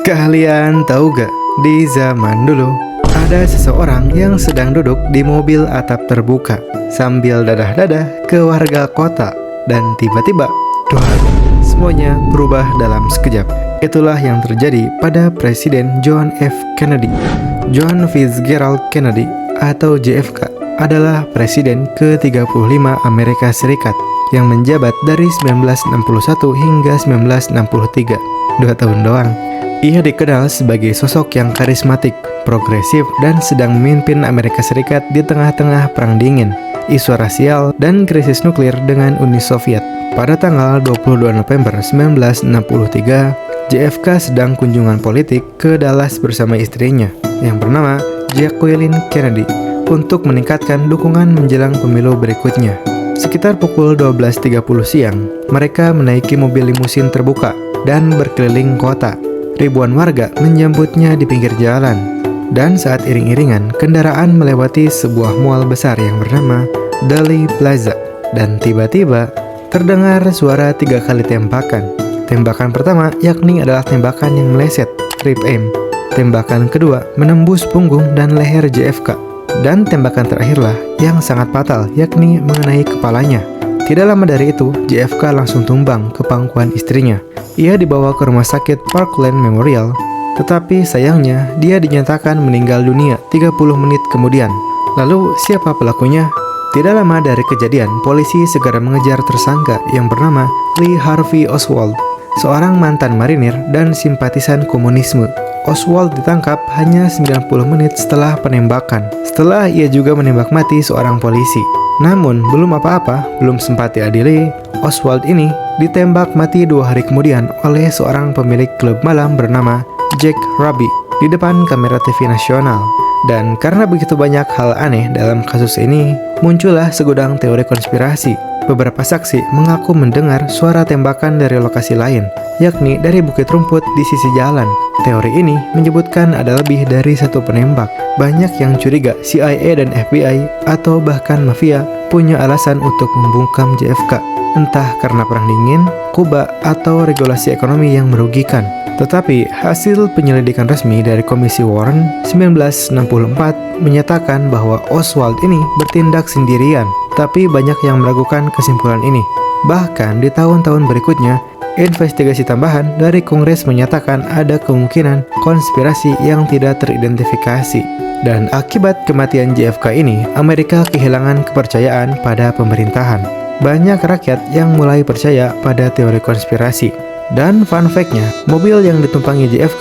Kalian tahu gak, di zaman dulu ada seseorang yang sedang duduk di mobil atap terbuka sambil dadah-dadah ke warga kota. Dan tiba-tiba, duar, semuanya berubah dalam sekejap. Itulah yang terjadi pada Presiden John F. Kennedy. John Fitzgerald Kennedy atau JFK adalah Presiden ke-35 Amerika Serikat yang menjabat dari 1961 hingga 1963, 2 tahun doang. Ia dikenal sebagai sosok yang karismatik, progresif, dan sedang memimpin Amerika Serikat di tengah-tengah Perang Dingin, isu rasial, dan krisis nuklir dengan Uni Soviet. Pada tanggal 22 November 1963, JFK sedang kunjungan politik ke Dallas bersama istrinya yang bernama Jacqueline Kennedy untuk meningkatkan dukungan menjelang pemilu berikutnya. Sekitar pukul 12.30 siang, mereka menaiki mobil limusin terbuka dan berkeliling kota. Ribuan warga menyambutnya di pinggir jalan. Dan saat iring-iringan, kendaraan melewati sebuah mall besar yang bernama Dealey Plaza. Dan tiba-tiba, terdengar suara 3 kali tembakan. Tembakan pertama yakni adalah tembakan yang meleset, rib aim. Tembakan kedua menembus punggung dan leher JFK. Dan tembakan terakhirlah yang sangat fatal, yakni mengenai kepalanya. Tidak lama dari itu, JFK langsung tumbang ke pangkuan istrinya. Ia dibawa ke rumah sakit Parkland Memorial, tetapi sayangnya dia dinyatakan meninggal dunia 30 menit kemudian. Lalu siapa pelakunya? Tidak lama dari kejadian, polisi segera mengejar tersangka yang bernama Lee Harvey Oswald, seorang mantan marinir dan simpatisan komunisme. Oswald ditangkap hanya 90 menit setelah penembakan. Setelah ia juga menembak mati seorang polisi. Namun, belum apa-apa, belum sempat diadili, Oswald ini ditembak mati 2 hari kemudian oleh seorang pemilik klub malam bernama Jack Ruby di depan kamera TV nasional. Dan karena begitu banyak hal aneh dalam kasus ini, muncullah segudang teori konspirasi. Beberapa saksi mengaku mendengar suara tembakan dari lokasi lain, yakni dari bukit rumput di sisi jalan. Teori ini menyebutkan ada lebih dari satu penembak. Banyak yang curiga CIA dan FBI atau bahkan mafia punya alasan untuk membungkam JFK, entah karena perang dingin, Kuba, atau regulasi ekonomi yang merugikan. Tetapi hasil penyelidikan resmi dari Komisi Warren 1964 menyatakan bahwa Oswald ini bertindak sendirian, tapi banyak yang meragukan kesimpulan ini. Bahkan di tahun-tahun berikutnya, investigasi tambahan dari Kongres menyatakan ada kemungkinan konspirasi yang tidak teridentifikasi. Dan akibat kematian JFK ini, Amerika kehilangan kepercayaan pada pemerintahan. Banyak rakyat yang mulai percaya pada teori konspirasi. Dan fun fact-nya, mobil yang ditumpangi JFK